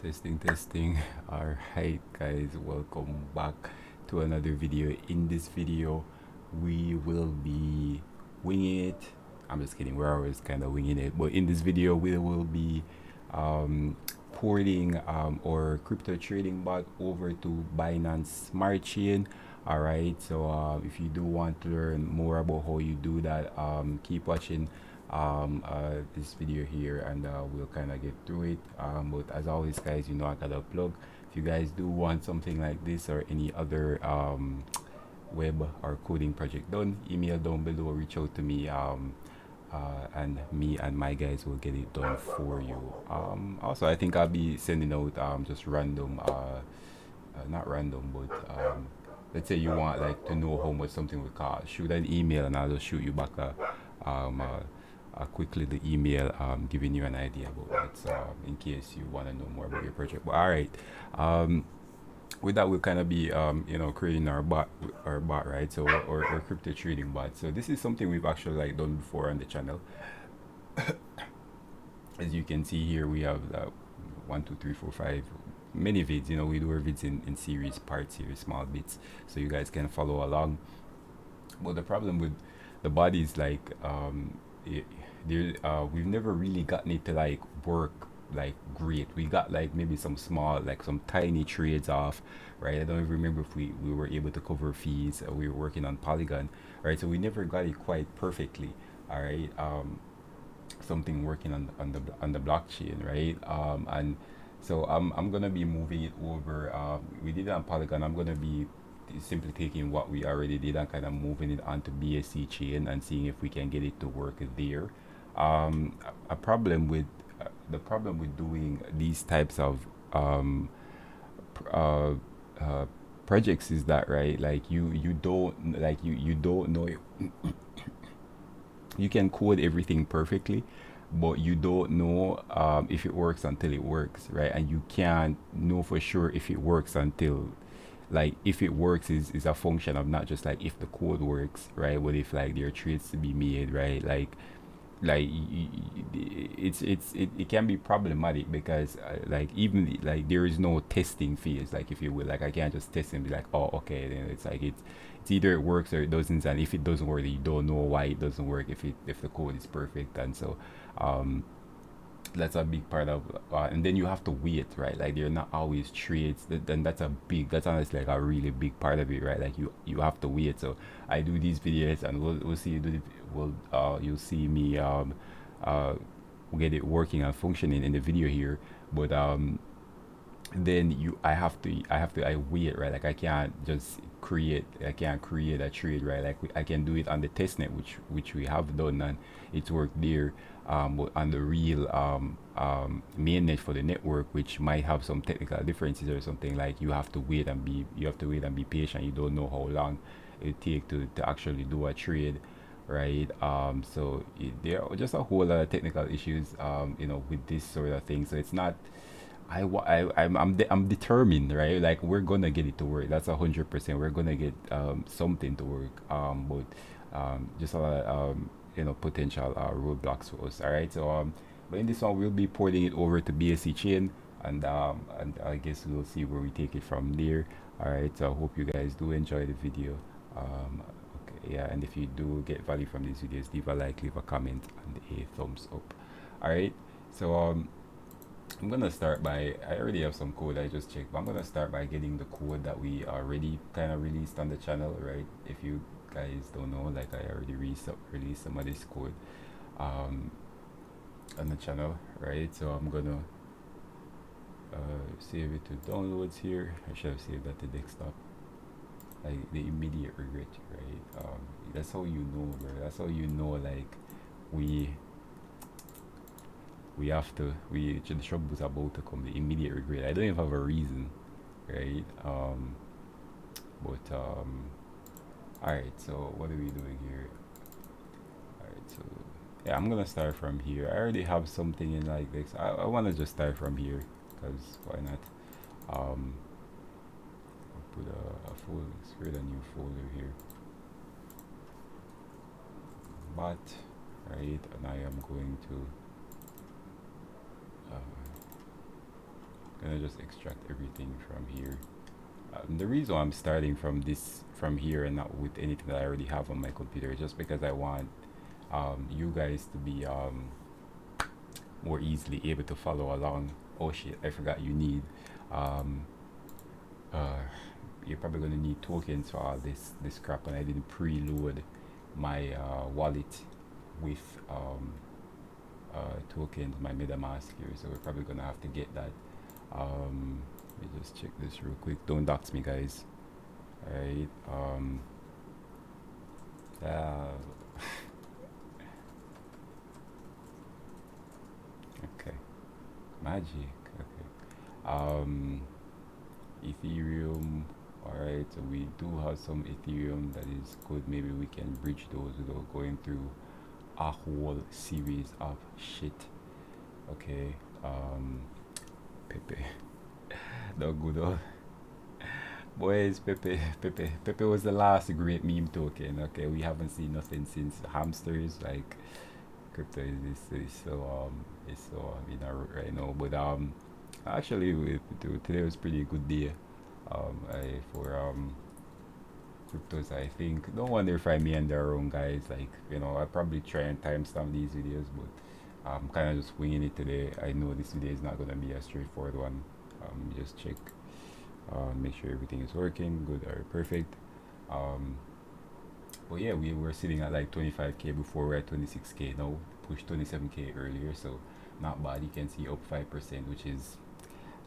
Testing. All right, guys, welcome back to another video. In this video, we will be winging it. I'm just kidding. We're always kind of winging it, but in this video, we will be porting our crypto trading bot over to Binance Smart Chain. All right. So if you do want to learn more about how you do that, keep watching this video here, and we'll kind of get through it. But as always, guys, you know I gotta plug. If you guys do want something like this or any other web or coding project done, email down below, reach out to me, and me and my guys will get it done for you. Also, I think I'll be sending out just random, not random, but let's say you want like to know how much something would cost, shoot an email and I'll just shoot you back a quick little email giving you an idea about that, in case you want to know more about your project. But all right, with that we'll kind of be creating our bot, right? So our crypto trading bot. So this is something we've actually like done before on the channel. As you can see here, we have 1 2 3 4 5 many vids. We do our vids in series, parts here, small bits, so you guys can follow along. But the problem with the body is like we've never really gotten it to like work like great. We got like maybe some small, like some tiny trades off, right? I don't even remember if we were able to cover fees. We were working on Polygon, right? So we never got it quite perfectly, all right? Something working on the blockchain, right? And so I'm gonna be moving it over. We did it on Polygon. I'm gonna be simply taking what we already did and kind of moving it onto BSC chain and seeing if we can get it to work there. A problem with the problem with doing these types of uh, uh, projects is that, right, like you don't like you don't know it. You can code everything perfectly, but you don't know if it works until it works, right? And you can't know for sure if it works until, like, if it works is a function of not just like if the code works, right? But if like there are trades to be made, right? Like it can be problematic because like even like there is no testing phase, like, if you will. Like I can't just test and be like, oh okay, then it's like it's either it works or it doesn't, and if it doesn't work you don't know why it doesn't work, if the code is perfect. And so um that's a big part of and then you have to wait, right? Like they're not always trades. Then that's honestly like a really big part of it, right? Like you have to wait. So I do these videos and we'll see you do you'll see me uh get it working and functioning in the video here. But then I wait, right? Like I can't create a trade, right? Like I can do it on the testnet, which we have done, and it's worked there. But on the real mainnet for the network, which might have some technical differences or something, like you have to wait and be patient. You don't know how long it take to actually do a trade, right? So there are just a whole lot of technical issues, with this sort of thing. So it's not. I'm determined, right? Like we're gonna get it to work. That's 100%. We're gonna get something to work. But just a lot of potential roadblocks for us. All right. So but in this one we'll be porting it over to BSC chain, and I guess we'll see where we take it from there. All right. So I hope you guys do enjoy the video. Okay, yeah, and if you do get value from these videos, leave a like, leave a comment, and a thumbs up. All right. So I'm gonna start by, I already have some code I just checked, but I'm gonna start by getting the code that we already kind of released on the channel, right? If you guys don't know, like I already released some of this code um, on the channel, right? So I'm gonna save it to downloads here. I should have saved that to desktop. Like the immediate regret, right? That's how you know, bro. That's how you know, like we the trouble's about to come, the immediate regret. I don't even have a reason, right? But all right, so what are we doing here? All right, so yeah, I'm gonna start from here. I already have something in like this. I want to just start from here, because why not? I'll put a folder, let's create a new folder here, but right, and I am going to gonna just extract everything from here. The reason why I'm starting from here and not with anything that I already have on my computer is just because I want you guys to be more easily able to follow along. Oh shit, I forgot you need um, uh, you're probably gonna need tokens for all this crap, and I didn't preload my wallet with tokens, my MetaMask here, so we're probably gonna have to get that. Let me just check this real quick. Don't dox me, guys. All right. Uh, okay. Magic. Okay. Ethereum. All right. So we do have some Ethereum that is good. Maybe we can bridge those without going through a whole series of shit. Okay. Pepe. No good. Boys, Pepe was the last great meme token. Okay, we haven't seen nothing since hamsters. Like crypto is so in a rut right now. But actually, today was pretty good day. For cryptos. I think don't wonder if I meander around, guys. Like I probably try and timestamp these videos, but I'm kind of just winging it today. I know this video is not gonna be a straightforward one. Just check. Make sure everything is working good or perfect. um but yeah, we were sitting at like 25k before. We're at 26k now, pushed 27k earlier, so not bad. You can see up 5%, which is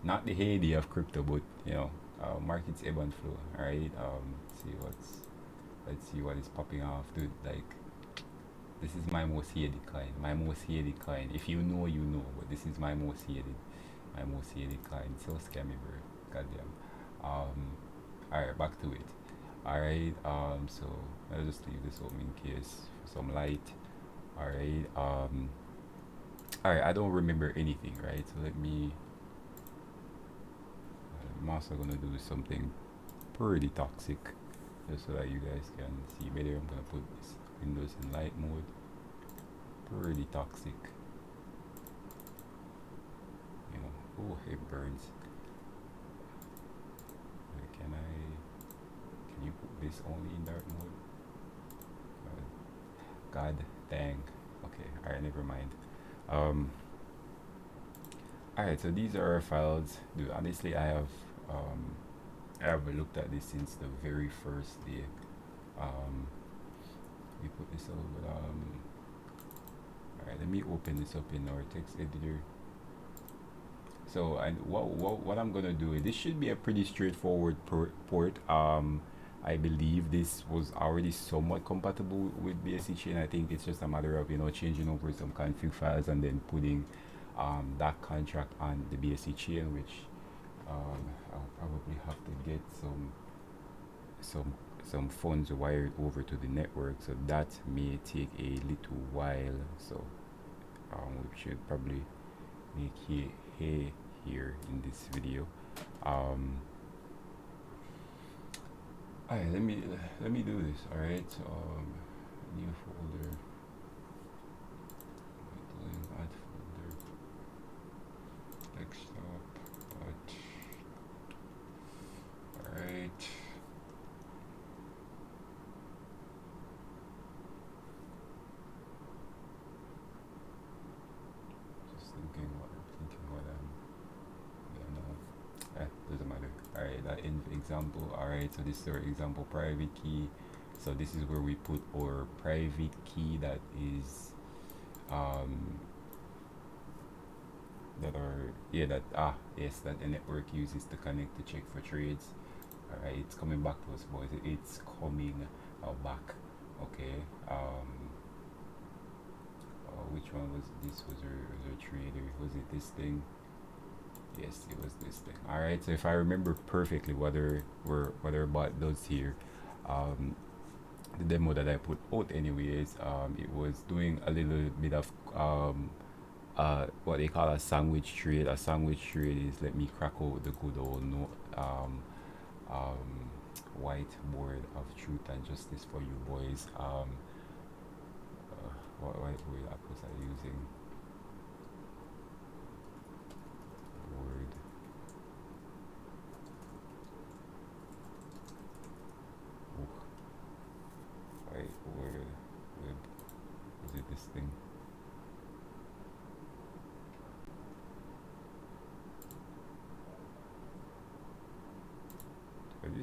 not the heyday of crypto, but markets ebb and flow. All right. Let's see what is popping off, dude. Like, this is my most hated client, if you know, you know, but this is my most hated client. So scammy, bro. Goddamn. All right, back to it. All right. So I'll just leave this open in case for some light. All right. All right. I don't remember anything, right? So let me. I'm also gonna do something pretty toxic, just so that you guys can see better. I'm gonna put this Windows in light mode. Pretty toxic. Oh, it burns. Can you put this only in dark mode? God dang. Okay, alright, never mind. Alright, so these are our files. Dude, honestly, I have looked at this since the very first day. We put this over. Alright, let me open this up in our text editor. So, and what I'm gonna do, this should be a pretty straightforward port. I believe this was already somewhat compatible with BSC chain. I think it's just a matter of changing over some config files and then putting that contract on the BSC chain, which I'll probably have to get some funds wired over to the network, so that may take a little while. So we should probably make hay here in this video. Alright, let me do this. Alright, so new folder, add folder, desktop, alright. Just thinking what doesn't matter. Alright, that example. Alright, so this is our example private key. So this is where we put our private key that is that the network uses to connect to check for trades. Alright, it's coming back to us, boys. It's coming back. Okay. Which one was this? Was a trader? Was it this thing? Yes, it was this thing. All right. So if I remember perfectly, what our bot does here, the demo that I put out, anyways, it was doing a little bit of what they call a sandwich trade. A sandwich trade is, let me crack out the good old whiteboard of truth and justice for you boys. What whiteboard app was I using? Word.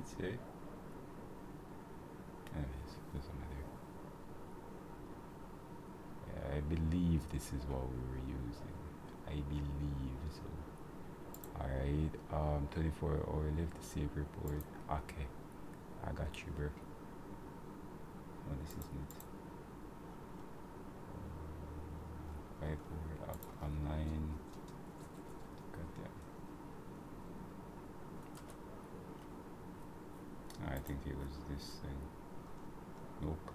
did say. Anyways, doesn't matter. Yeah, I believe this is what we were using. I believe so. Alright, 24-hour left to save report. Okay, I got you, bro. Oh, this is neat. Whiteboard up online. Goddamn. I think it was this thing. Nope.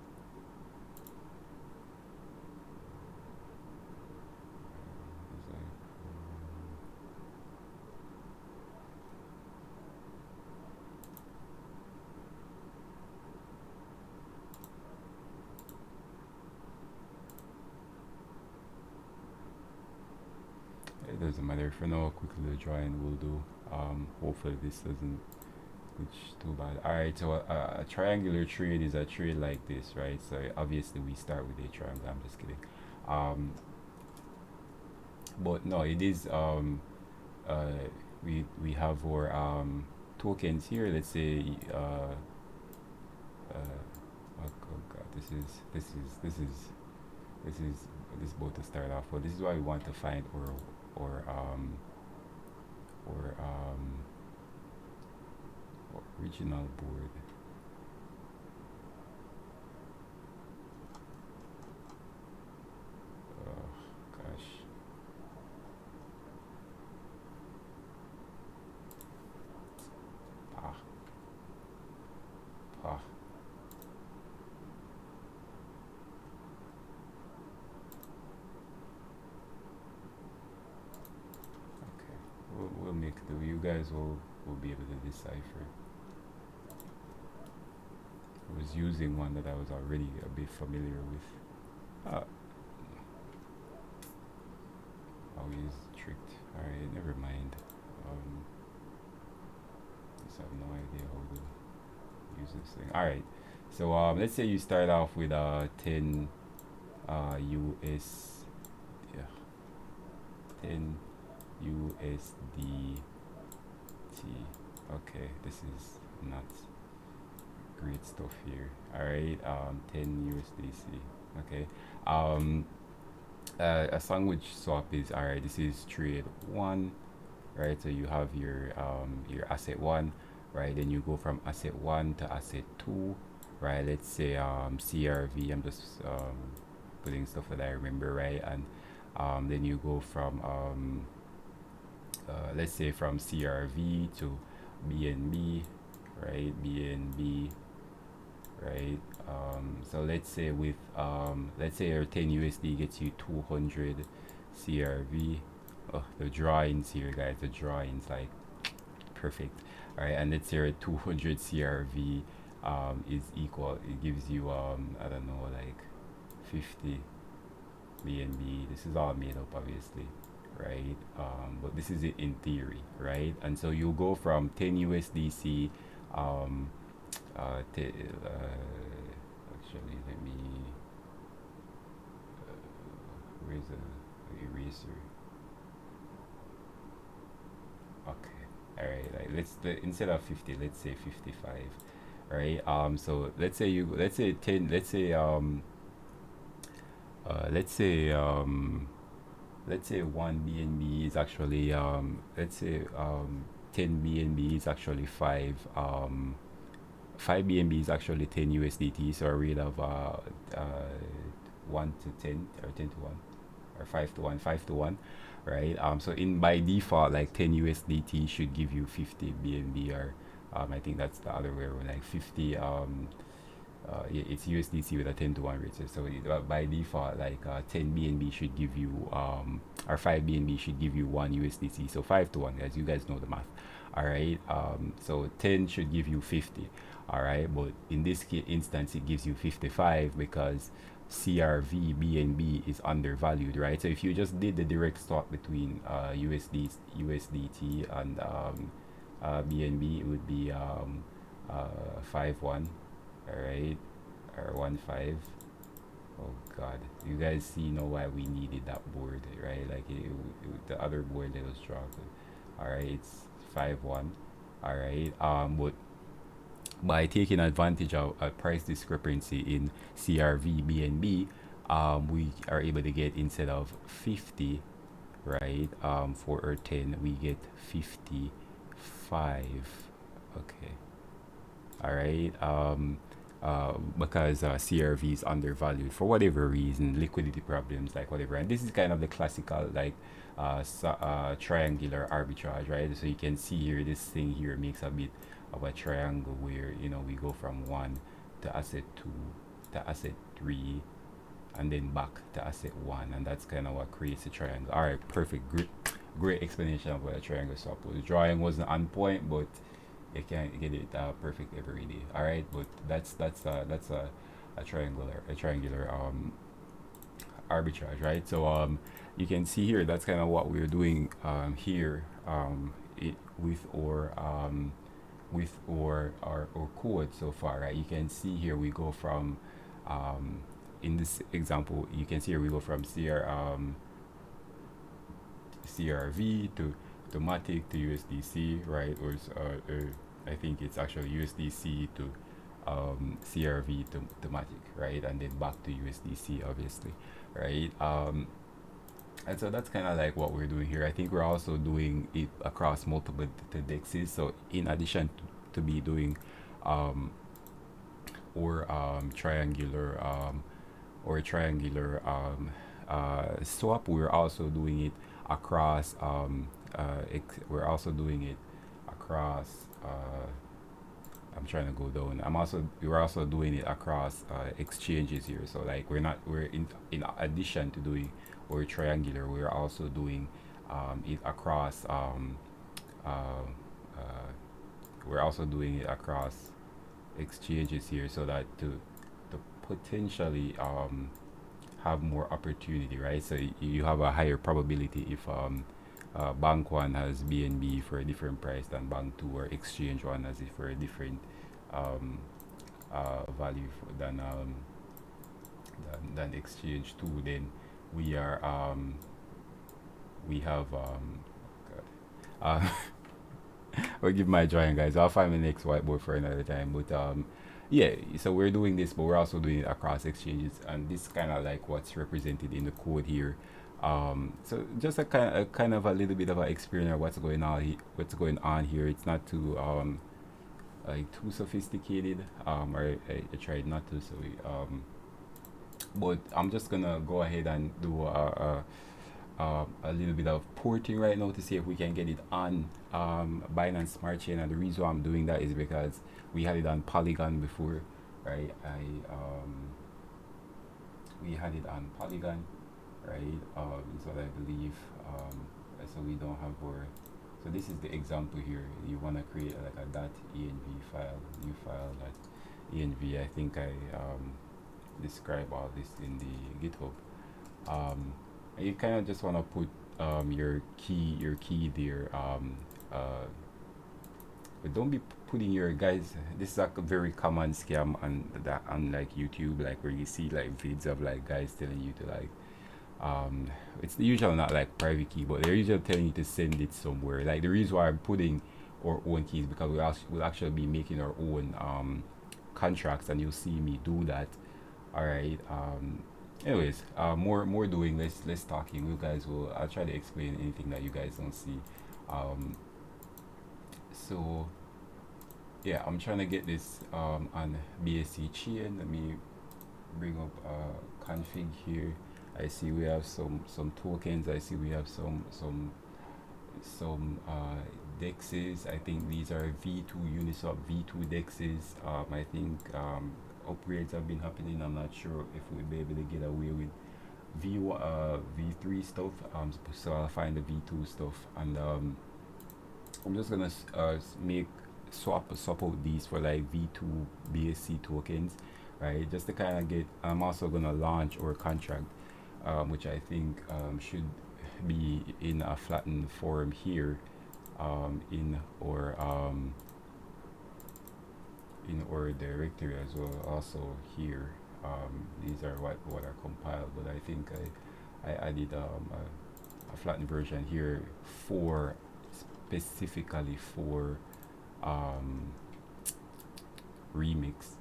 It doesn't matter for now. Quickly the drawing will do. Hopefully this doesn't glitch too bad. Alright, so a triangular trade is a trade like this, right? So obviously we start with a triangle. I'm just kidding. But no, it is we have our tokens here. Let's say oh god, this is about to start off. But this is why we want to find or original board. Oh gosh. Ah. Ah. Okay. We'll make do. You guys will be able to decipher. I was using one that I was already a bit familiar with. Always tricked. Alright, never mind. Just have no idea how to use this thing. Alright, so let's say you start off with 10 US, yeah, 10 USDT. Okay, this is not great stuff here. Alright, 10 USDC. Okay, a sandwich swap is alright. This is trade one, right? So you have your asset one, right? Then you go from asset one to asset two, right? Let's say CRV. I'm just putting stuff that I remember, right? And then you go from let's say from CRV to BNB, right? BNB, right? So let's say with let's say your 10 USD gets you 200 CRV. Oh, the drawings here, guys, the drawings, like, perfect. All right, and let's say your 200 CRV is equal, it gives you I don't know, like 50 BNB. This is all made up, obviously, right? But this is it in theory, right? And so you go from 10 USDC actually, let me where's the eraser? Okay, all right, like instead of 50, let's say 55, right? So let's say 10, let's say let's say 1 BNB is actually let's say 10 BNB is actually 5 BNB is actually 10 USDT. So a rate of 1 to 10, or 10 to 1, or 5 to 1, 5 to 1, right? So in by default, like 10 USDT should give you 50 BNB, or I think that's the other way around, like 50 yeah, it's USDC with a 10 to 1 ratio. So by default, like 10 BNB should give you or 5 BNB should give you 1 USDC. So 5 to 1, guys, you guys know the math. All right, so 10 should give you 50. All right, but in this instance it gives you 55 because CRV BNB is undervalued, right? So if you just did the direct swap between USDT and BNB, it would be 5-1, all right, or 1-5. Oh god, you guys see now why we needed that board, right? Like the other board that was dropped. All right, it's 5-1. All right, but by taking advantage of a price discrepancy in CRV BNB, we are able to get, instead of 50, right, for our 10, we get 55. Okay. All right. Because CRV is undervalued for whatever reason, liquidity problems, like whatever. And this is kind of the classical, like, triangular arbitrage, right? So you can see here, this thing here makes a bit of a triangle where, we go from 1 to asset 2 to asset 3, and then back to asset 1, and that's kind of what creates a triangle. All right, perfect. Great explanation of what a triangle swap was. Drawing wasn't on point, but you can't get it perfect every day. All right, but that's a triangular arbitrage, right? So you can see here, that's kind of what we're doing here, with our code so far, right? You can see here we go from, in this example, you can see here we go from CRV to Matic to USDC, right? I think it's actually USDC to CRV to Matic, right? And then back to USDC, obviously, right? And so that's kind of like what we're doing here. I think we're also doing it across multiple dexes. So in addition to be doing or triangular swap, we're also doing it across we're also doing it across I'm trying to go down. We're also doing it across exchanges here. So like we're in addition to doing or triangular, we're also doing it across we're also doing it across exchanges here, so that to potentially have more opportunity, right? So you have a higher probability if bank one has BNB for a different price than bank two, or exchange one has it for a different value than exchange two. Then we are we have I'll give my drawing, guys. I'll find my next whiteboard for another time. But yeah, so we're doing this, but we're also doing it across exchanges, and this kind of like what's represented in the code here. So just a kind of a little bit of an experience of what's going on here. It's not too like too sophisticated. Or I tried not to, so but I'm just gonna go ahead and do a little bit of porting right now to see if we can get it on Binance Smart Chain. And the reason why I'm doing that is because we had it on Polygon before, right? We had it on Polygon, right? Is what I believe. So we don't have our. So this is the example here. You want to create like a .env file, new file .env. I think I describe all this in the GitHub. You kind of just want to put your key there. But don't be putting your, guys. This is like a very common scam on like YouTube, like where you see like vids of like guys telling you to like it's usually not like private key, but they're usually telling you to send it somewhere. Like the reason why I'm putting our own keys, because we'll actually be making our own contracts, and you'll see me do that. All right. Anyways, more doing, less talking. You guys will. I'll try to explain anything that you guys don't see. So yeah, I'm trying to get this on BSC chain. Let me bring up config here. I see we have some tokens. I see we have some dexes. I think these are V2 Uniswap V2 dexes. I think upgrades have been happening. I'm not sure if we'll be able to get away with V3 stuff. So I'll find the V2 stuff, and I'm just gonna swap out these for like V2 BSC tokens, right? Just to kind of get. I'm also gonna launch our contract, which I think should be in a flattened form here, in our directory as well. Also here, these are what are compiled, but I think I added a flattened version here for specifically for remix.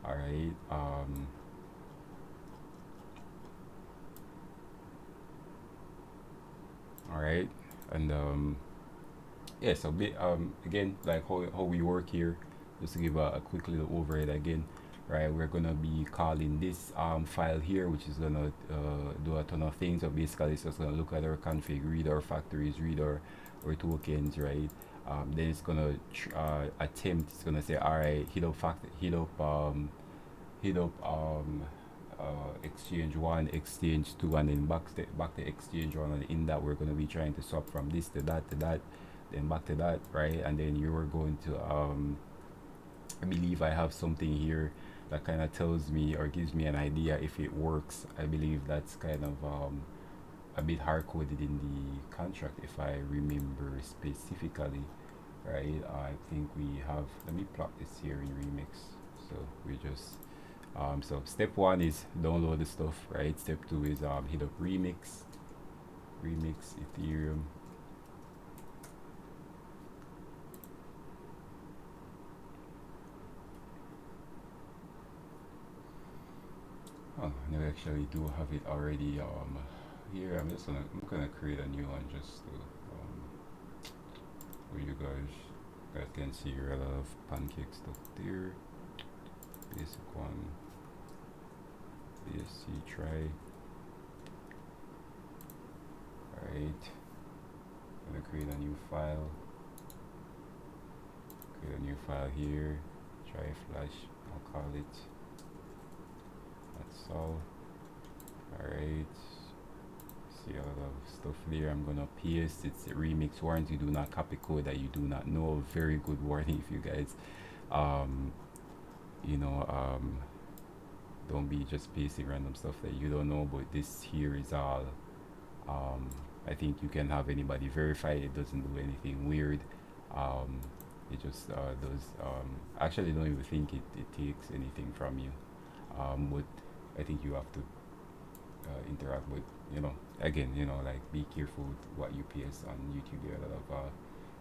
All right. All right. And yeah, so again, like how we work here, just to give a quick little overhead again, right? We're gonna be calling this file here, which is gonna do a ton of things. So basically, it's just gonna look at our config, read our factories, read our tokens, right? Then it's gonna attempt. It's gonna say, all right, hit up exchange one, exchange two, and then back to exchange one, and in that we're going to be trying to swap from this to that, then back to that, right? And then you're going to I believe I have something here that kind of tells me or gives me an idea if it works. I believe that's kind of a bit hard coded in the contract if I remember specifically, right? I think we have, let me plot this here in remix. So we just so step one is download the stuff, right? Step two is hit up remix Ethereum. Oh, no, I actually do have it already here. I'm gonna create a new one just to for you guys can see a lot of pancake stuff there. Basic one, BSC try. Alright, I'm gonna create a new file. Create a new file here. Try flash, I'll call it. That's all. Alright. See a lot of stuff there. I'm gonna paste. It's a remix warranty. Do not copy code that you do not know. Very good warning if you guys don't be just pasting random stuff that you don't know. But this here is all I think you can have anybody verify. It doesn't do anything weird. It just does actually don't even think it takes anything from you, but I think you have to interact with, again, like be careful with what you paste on YouTube. There are a lot of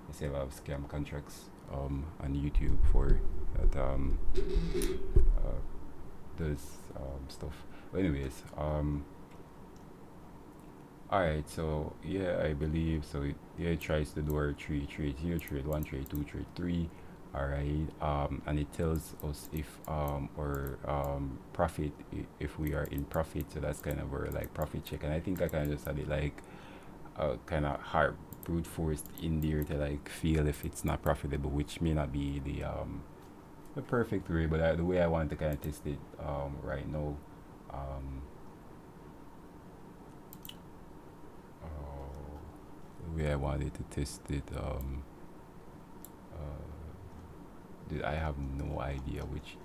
I say a lot of scam contracts on YouTube for that does stuff. But anyways, alright, so yeah, I believe so. It tries to do our trade here, trade one, trade two, trade three. Alright, and it tells us if or profit, if we are in profit. So that's kind of our like profit check. And I think I kind of just had it like kind of hard brute forced in there to like feel if it's not profitable, which may not be the perfect way, but the way I want to kind of test it right now. The way I wanted to test it, I have no idea which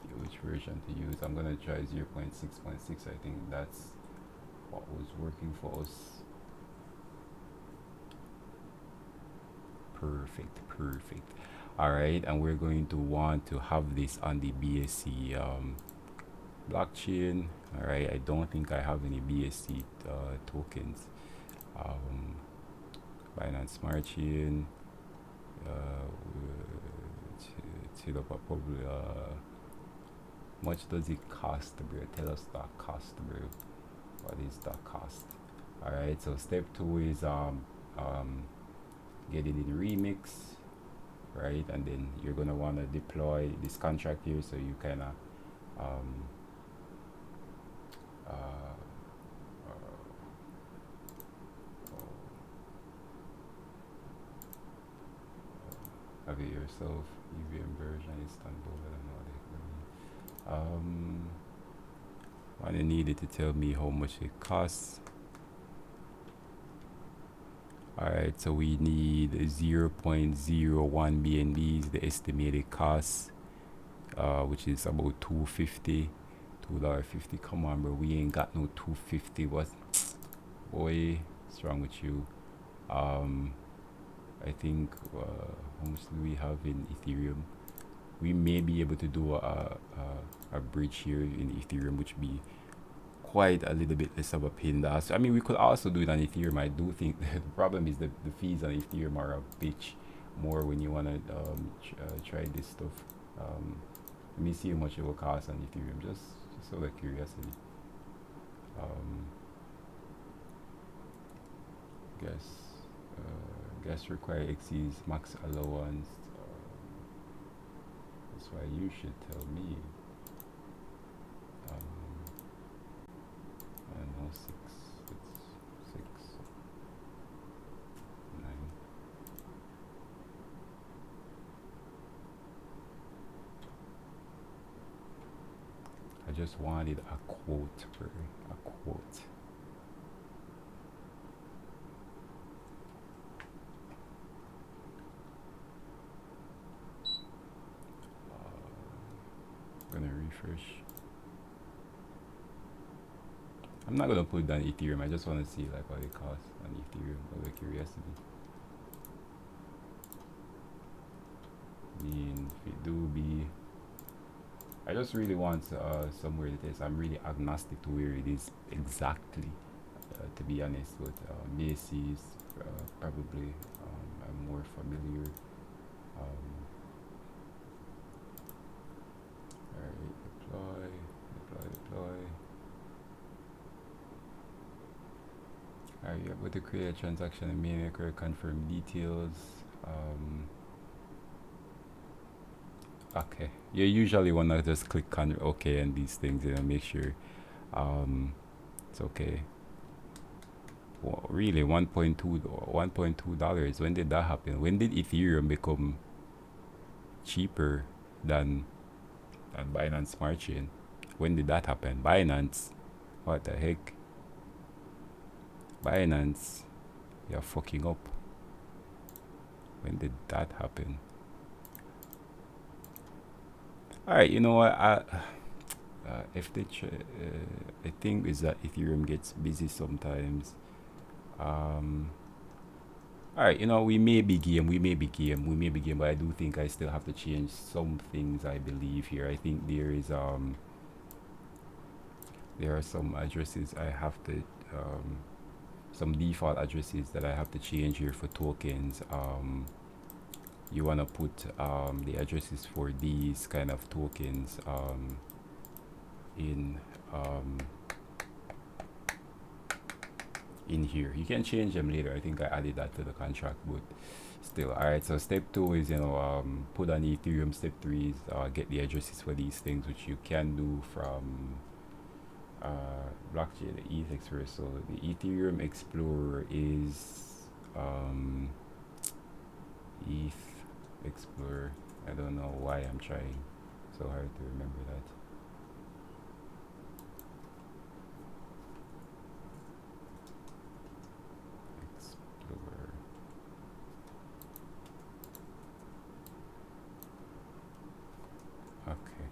version to use. I'm gonna try 0.6.6. I think that's what was working for us. Perfect. All right, and we're going to want to have this on the BSC blockchain. All right, I don't think I have any BSC tokens. Binance Smart Chain. Hit up a probably much does it cost, bro? Tell us that cost, bro. What is that cost? All right, so step two is get it in remix, right? And then you're gonna want to deploy this contract here, so you kind of have it yourself. EVM version Istanbul. I don't know what they I needed to tell me how much it costs. Alright, so we need 0.01 BNBs, the estimated cost, which is about $2.50. Come on, bro, we ain't got no $2.50. What? Boy, what's wrong with you? I think how much do we have in Ethereum? We may be able to do a bridge here in Ethereum, which be quite a little bit less of a pain in the ass. I mean, we could also do it on Ethereum. I do think the problem is the fees on Ethereum are a bitch more when you want to try this stuff. Let me see how much it will cost on Ethereum, just out of curiosity. Guess gas require exceeds max allowance. That's why you should tell me. I don't know, 6. It's 6, 9. I just wanted a quote, a quote. Gonna refresh. I'm not gonna put it on Ethereum. I just want to see like what it costs on Ethereum out of curiosity. I mean, if it do be, I just really want somewhere it is. I'm really agnostic to where it is exactly. To be honest, with Macy's, probably I'm more familiar. Alright, deploy. Alright, you're able to create a transaction and make or confirm details. Okay, you usually want to just click on OK and these things, you know, make sure it's okay. Well, really, $1.2. When did that happen? When did Ethereum become cheaper than Binance Smart Chain? When did that happen? Binance, what the heck? Binance, you're fucking up. When did that happen? Alright, you know what? If they the thing is that Ethereum gets busy sometimes. Alright, you know, we may be game, but I do think I still have to change some things, I believe, here. I think there is there are some addresses I have to some default addresses that I have to change here for tokens. You want to put the addresses for these kind of tokens in here. You can change them later. I think I added that to the contract, but still. Alright, so step 2 is, you know, put on Ethereum. Step 3 is get the addresses for these things, which you can do from blockchain, the ETH Explorer. So the Ethereum Explorer is ETH Explorer. I don't know why I'm trying so hard to remember that. Explorer. Okay.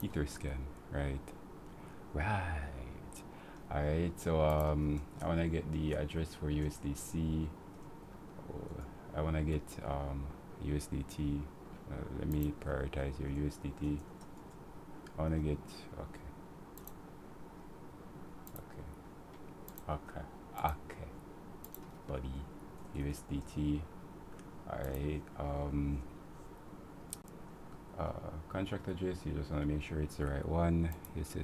Etherscan, right? Alright, so I want to get the address for USDC. I want to get USDT. Let me prioritize your USDT. I want to get, okay, buddy, USDT. Alright, contract address, you just want to make sure it's the right one. Yes.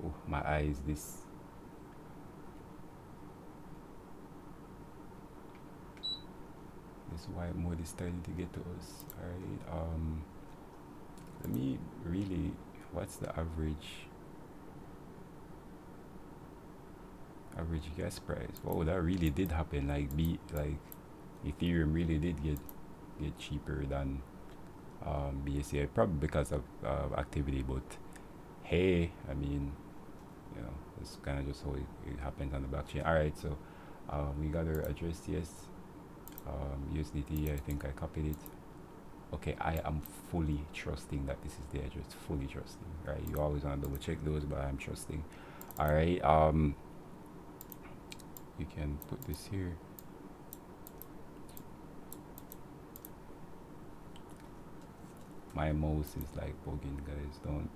Oh, my eyes, this white mode is starting to get to us. Alright, let me really, what's the average gas price? Whoa, that really did happen. Like Ethereum really did get cheaper than BSC, probably because of activity, but hey, I mean, you know, it's kind of just how it happens on the blockchain. Alright, so we got our address, yes. USDT, I think I copied it. Okay, I am fully trusting that this is the address. Fully trusting, right? You always want to double check those, but I'm trusting. Alright, you can put this here. My mouse is like bugging, guys. Don't.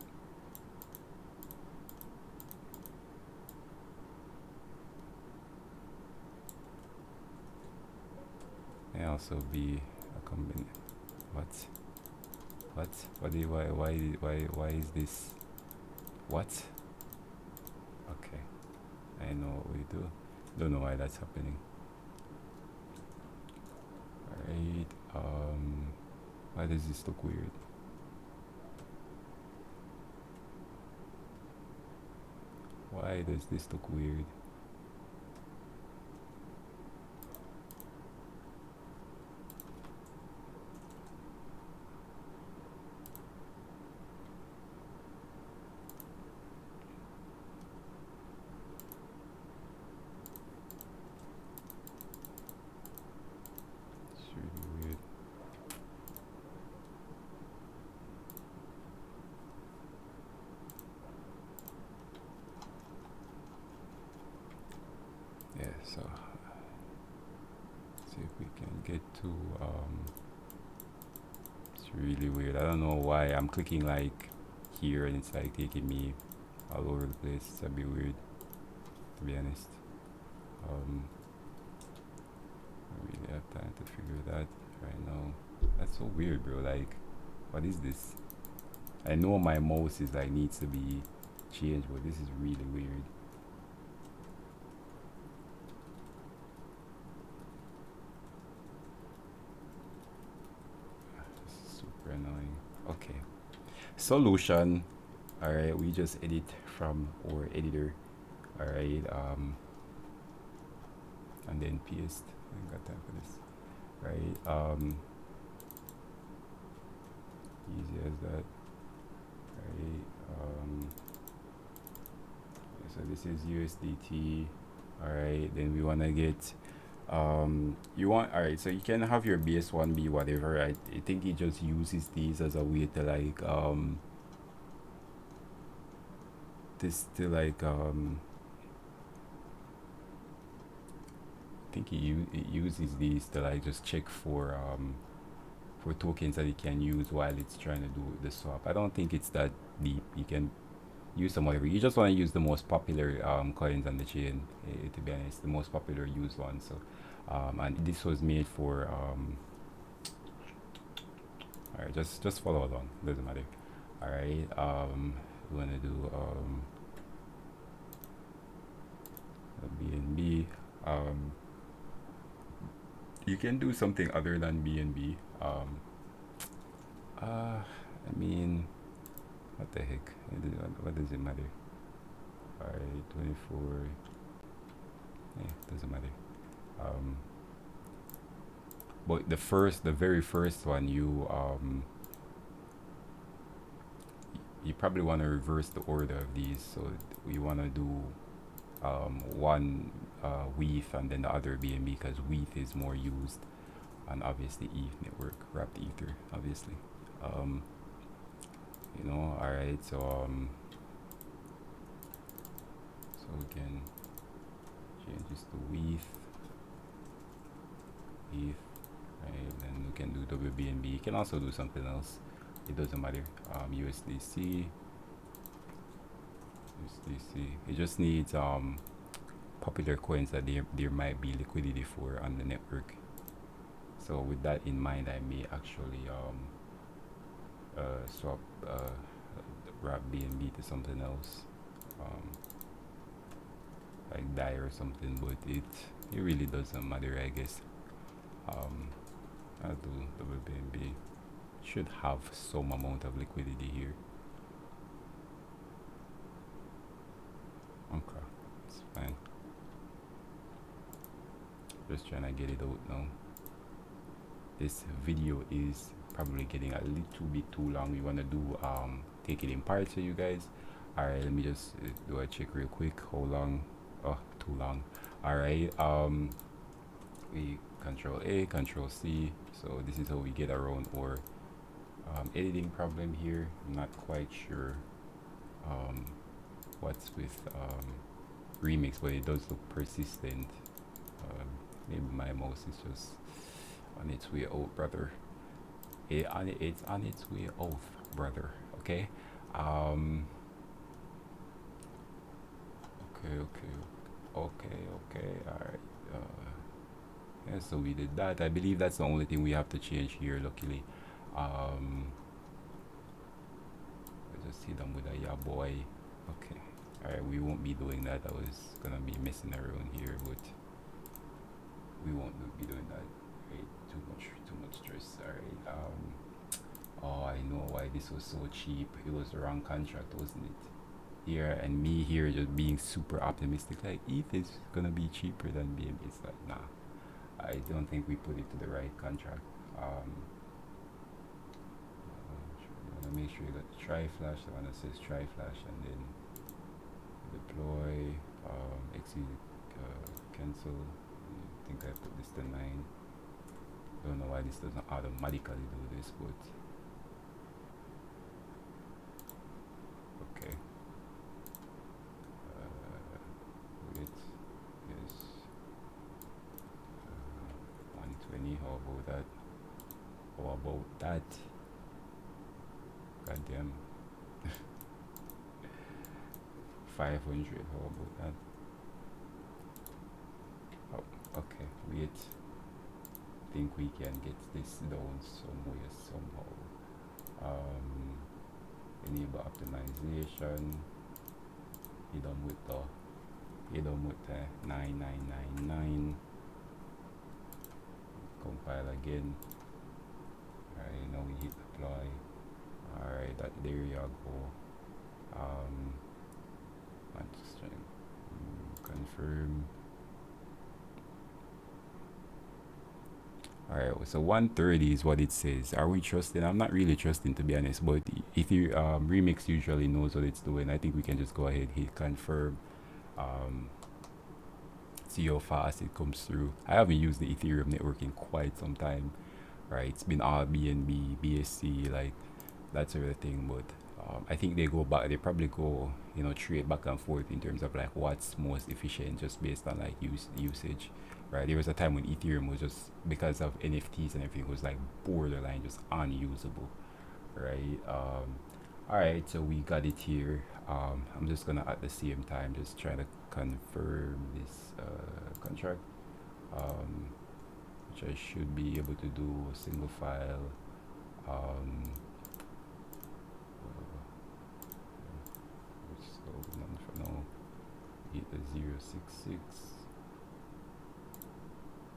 Yeah, also be a combination. What? Why is this? What? Okay, I know what we do. Don't know why that's happening. Alright, why does this look weird? Why does this look weird? It's really weird. Yeah, so see if we can get to it's really weird. I don't know why I'm clicking like here and it's like taking me all over the place. It's a bit weird, to be honest. I really have time to figure that right now. That's so weird, bro. Like, what is this? I know my mouse is like needs to be changed, but this is really weird. This is super annoying. Okay. Solution. Alright, we just edit from our editor. Alright, and then paste. I ain't got time for this. Right, easy as that. Right, so this is USDT. Alright, then we wanna get you want, alright, so you can have your base1 be whatever. Right? I think he just uses these as a way to like this to like I think he uses these to like just check for tokens that it can use while it's trying to do the swap. I don't think it's that deep. You can use some whatever. You just want to use the most popular coins on the chain, to be honest, the most popular used ones. So and this was made for alright, just follow along, doesn't matter. Alright, we want to do BNB. You can do something other than BNB. I mean, what the heck? What does it matter? Alright, 24. Doesn't matter. But the very first one, you probably want to reverse the order of these. So we want to do one ETH and then the other BNB, because ETH is more used, and obviously ETH network wrapped ether, obviously. You know, all right. So so we can change this to ETH, right? Then we can do WBNB. You can also do something else. It doesn't matter. USDC. It just needs popular coins that there might be liquidity for on the network. So with that in mind, I may actually swap wrap BNB to something else, like DAI or something, but it really doesn't matter, I guess. I'll do WBNB. Should have some amount of liquidity here. Okay, it's fine. Just trying to get it out now. This video is probably getting a little bit too long. We want to do take it in parts for you guys. All right, let me just do a check real quick. How long? Oh, too long. All right, we Control A, Control C. So this is how we get around our editing problem here. I'm not quite sure what's with remix, but it does look persistent. Maybe my mouse is just on its way out, brother. It's on its way out, brother. Okay. Okay. All right. Yeah, so we did that. I believe that's the only thing we have to change here, luckily. Um, I just hit them with a yeah boy. Okay. Alright, we won't be doing that. I was gonna be messing around here, but we won't be doing that. Right? Too much stress. Alright. Oh, I know why this was so cheap. It was the wrong contract, wasn't it? Here and me here just being super optimistic, like ETH is gonna be cheaper than BNB. It's like, nah. I don't think we put it to the right contract. You wanna make sure you got the try flash. The one that says try flash, and then deploy, execute, cancel. I think I put this to 9. Don't know why this doesn't automatically do this, but okay. Wait, yes. 120. How about that? How about that? Goddamn. 500. How about that? Oh, okay. Wait. Think we can get this down somewhere somehow. Enable optimization. Hit them with the 9999. Compile again. Alright, now we hit apply. Alright, there you go. I'm just trying confirm. Alright, so 130 is what it says. Are we trusting? I'm not really trusting, to be honest, but if you remix usually knows what it's doing. I think we can just go ahead, hit confirm, see how fast it comes through. I haven't used the Ethereum network in quite some time, right? It's been all BNB, BSC, like that sort of thing, but I think they probably go, trade back and forth in terms of like what's most efficient, just based on like usage, right? There was a time when Ethereum was just, because of NFTs and everything, was like borderline just unusable, right? All right, so we got it here. I'm just gonna at the same time just try to confirm this contract, which I should be able to do a single file. So none for now. Hit the 066.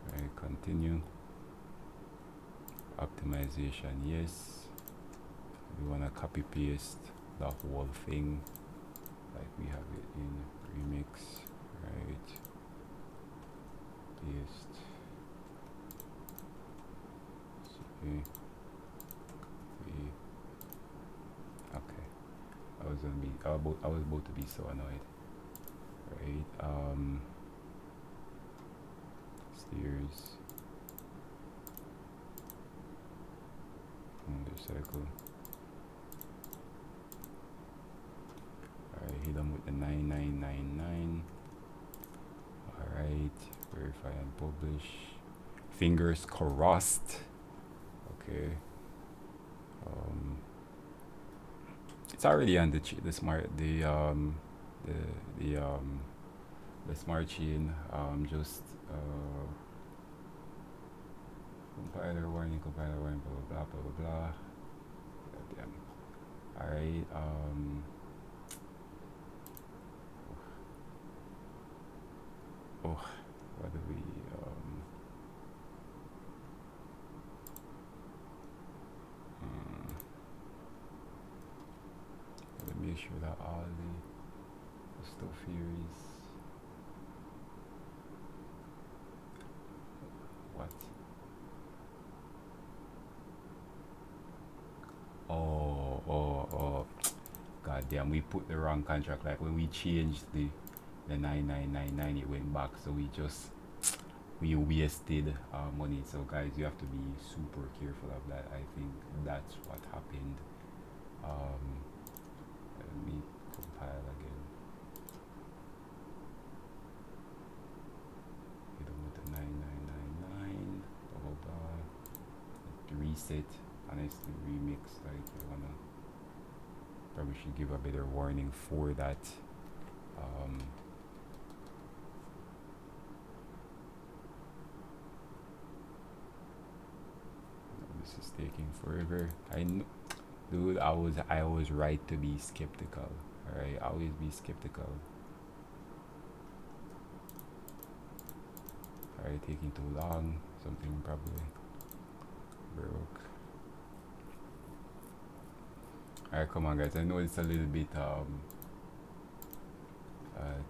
Alright, continue. Optimization, yes. We wanna copy paste the whole thing like we have it in remix, right? Paste. Okay. Okay. I was about to be so annoyed. Right. Steers. Circle. Alright, hit them with the 9999. Alright, verify and publish. Fingers crossed. Okay. It's already on the smart smart chain. Just compiler warning, blah blah blah blah blah blah. Damn. Alright, what do we gotta make sure that all the stuff here is what? Oh, god damn, we put the wrong contract. Like when we changed the 9999, it went back, so we wasted money. So guys, you have to be super careful of that. I think that's what happened. Let me compile again. Hit them with the 9999. Blah blah. Reset. Honestly, remix. Like you wanna probably should give a better warning for that. This is taking forever. I know, dude. I was right to be skeptical. All right, always be skeptical. All right, taking too long. Something probably broke. All right, come on, guys. I know it's a little bit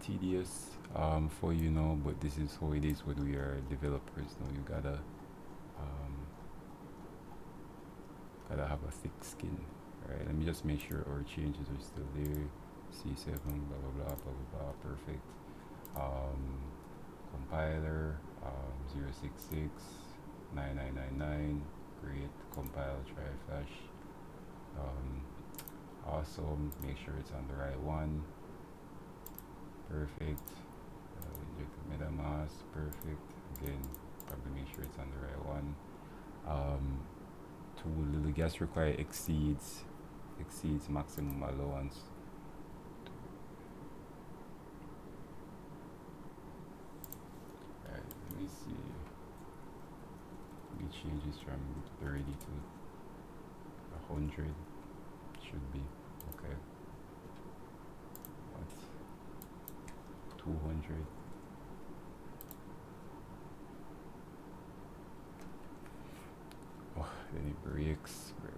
tedious for you know, but this is how it is when we are developers. You know, you gotta have a thick skin. All right, let me just make sure our changes are still there. C7, blah blah blah blah blah blah. Perfect. Compiler 066 9999. Great. Compile. Try flash. Awesome. Make sure it's on the right one. Perfect. Inject the MetaMask. Perfect. Again, probably make sure it's on the right one. To the gas required exceeds maximum allowance. Alright, let me see. We changes from 30 to 100. Should be okay. What? 200. Oh, then it breaks, bro.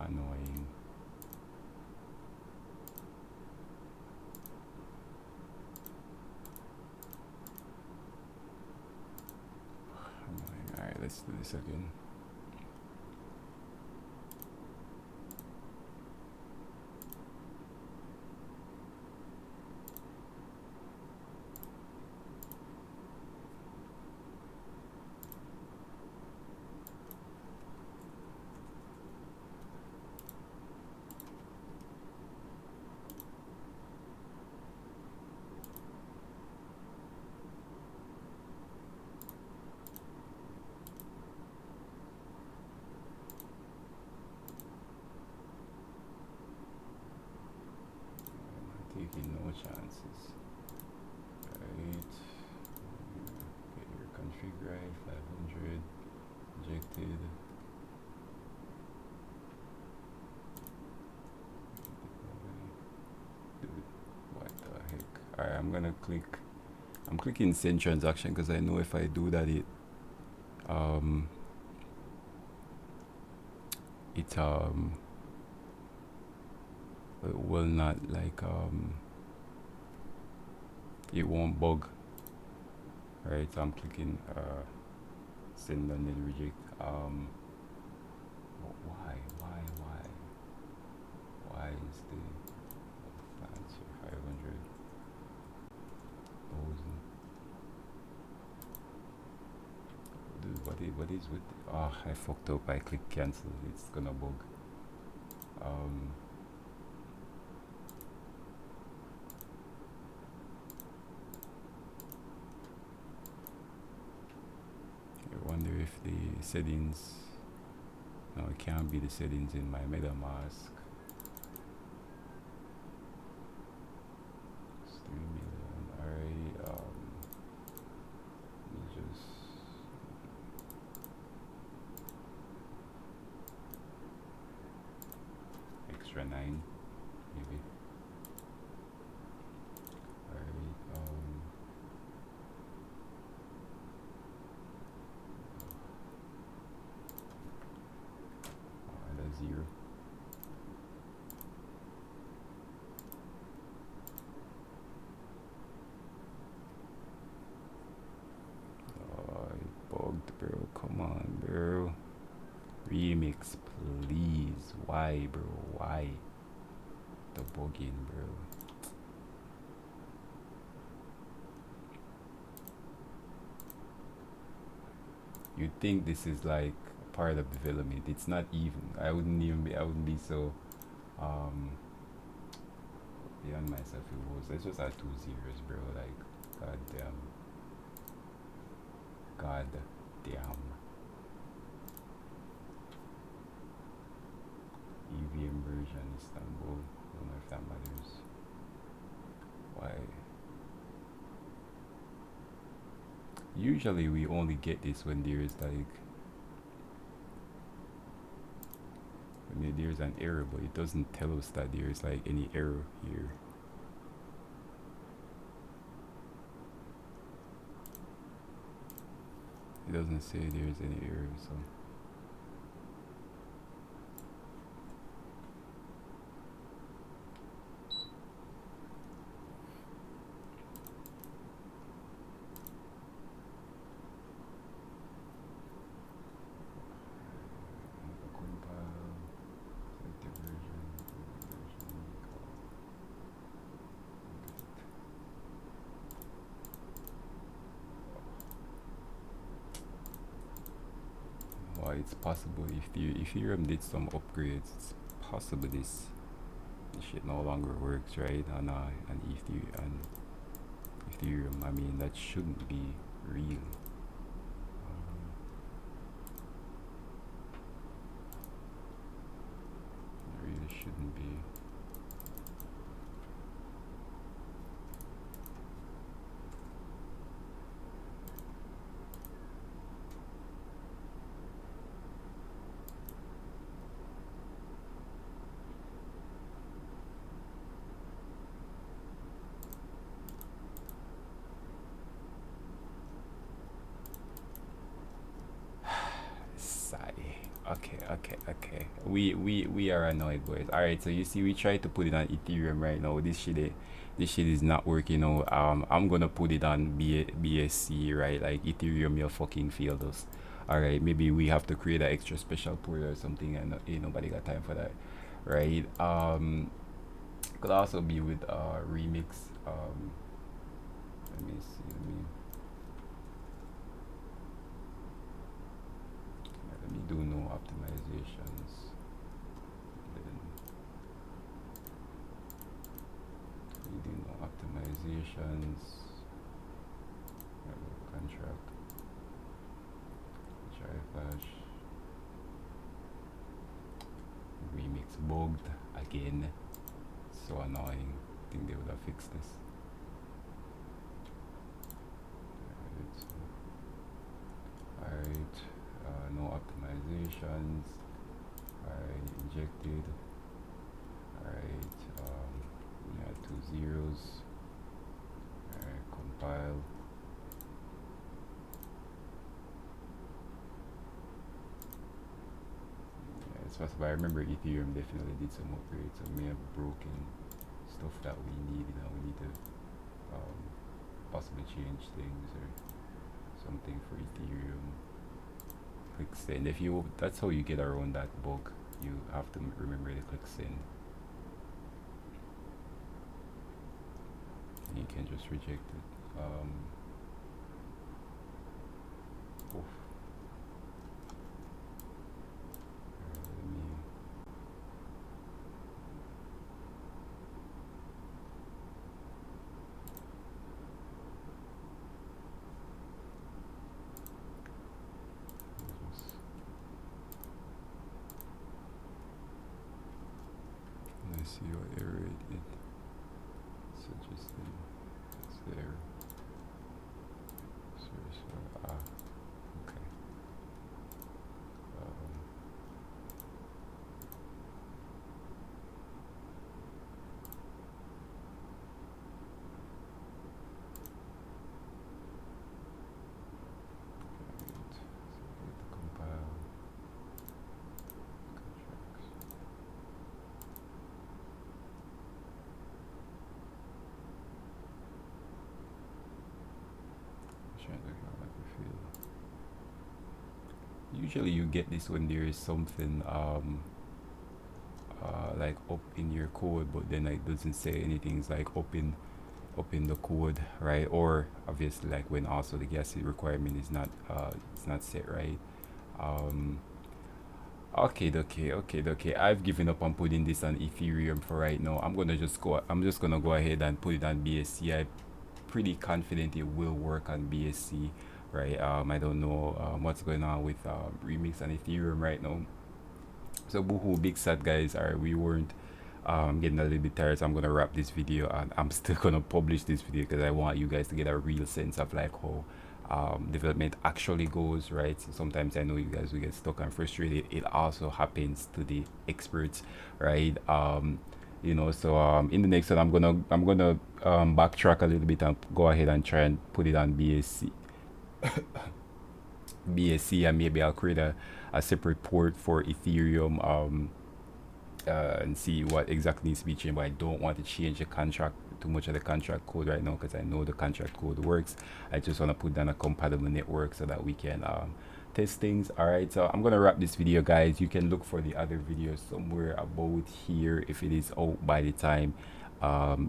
Annoying. Annoying. Alright, let's do this again. Taking no chances. Right. Get your config right. 500. Injected. Dude, what the heck? Alright, I'm clicking send transaction because I know if I do that it it will not like it won't bug. Right, so I'm clicking send and then reject. Why is the fancy 500,000? Dude, what is with I fucked up. I click cancel, it's gonna bug. I wonder if the settings, no, it can't be the settings in my MetaMask. It's 3 million. Alright, let me just extra 9 maybe. Alright, that's 0. It bugged, bro. Come on, bro. Remix, please. Why, bro? Why? The bugging, bro. You'd think this is like part of development. It's not even. I wouldn't be so beyond myself it was. Let's just add 2 zeros, bro. Like, god damn. God damn. EVM version Istanbul. Don't know if that matters. Why? Usually we only get this when there's like when there's an error, but it doesn't tell us that there's like any error here. It doesn't say there's any error, so compile, select the version. Why it's possible if the Ethereum did some upgrades, it's possible this shit no longer works, right? On Ethereum, I mean that shouldn't be real. It really shouldn't be. Sigh. Okay. We are annoyed, boys. All right, so you see, we tried to put it on Ethereum right now. This shit is not working now. I'm gonna put it on BSC, right? Like Ethereum, you fucking failed us. All right, maybe we have to create an extra special port or something, and ain't nobody got time for that, right? Could also be with remix. Let me see. Let me do no optimizations. Then we do no optimizations. Contract. Try flash. Remix bugged again. So annoying. I think they would have fixed this. Alright. No optimizations. Alright, injected. Alright, yeah, 2 zeros. Alright, compile. Yeah, it's possible. I remember Ethereum definitely did some upgrades, so may have broken stuff that we need. We need to possibly change things or something for Ethereum. Click send. If you, that's how you get around that bug. You have to remember to click send. And you can just reject it. Oof. Let's see what error it suggested. It's there. Search for okay. Usually you get this when there is something like up in your code, but then it doesn't say anything. It's like up in the code, right? Or obviously like when also the gas requirement is not it's not set right. Okay. I've given up on putting this on Ethereum for right now. I'm just gonna go ahead and put it on BSC. I'm pretty confident it will work on BSC, right? I don't know what's going on with Remix and Ethereum right now. So boohoo, big sad guys. Alright, we weren't getting a little bit tired, so I'm gonna wrap this video, and I'm still gonna publish this video because I want you guys to get a real sense of like how development actually goes, right? So sometimes I know you guys will get stuck and frustrated. It also happens to the experts, right? You know, so in the next one, I'm gonna backtrack a little bit and go ahead and try and put it on BSC, and maybe I'll create a separate port for Ethereum, and see what exactly needs to be changed. But I don't want to change the contract, too much of the contract code right now, because I know the contract code works. I just want to put down a compatible network so that we can test things. All right, so I'm gonna wrap this video, guys. You can look for the other videos somewhere about here if it is out by the time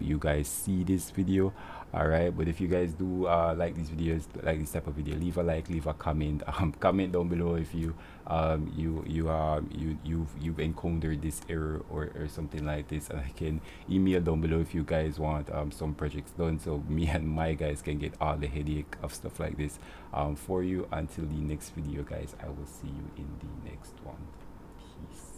you guys see this video. All right, but if you guys do like these videos, like this type of video, leave a like, leave a comment. Comment down below if you've encountered this error or something like this, and I can email down below if you guys want some projects done, so me and my guys can get all the headache of stuff like this for you. Until the next video, guys, I will see you in the next one. Peace.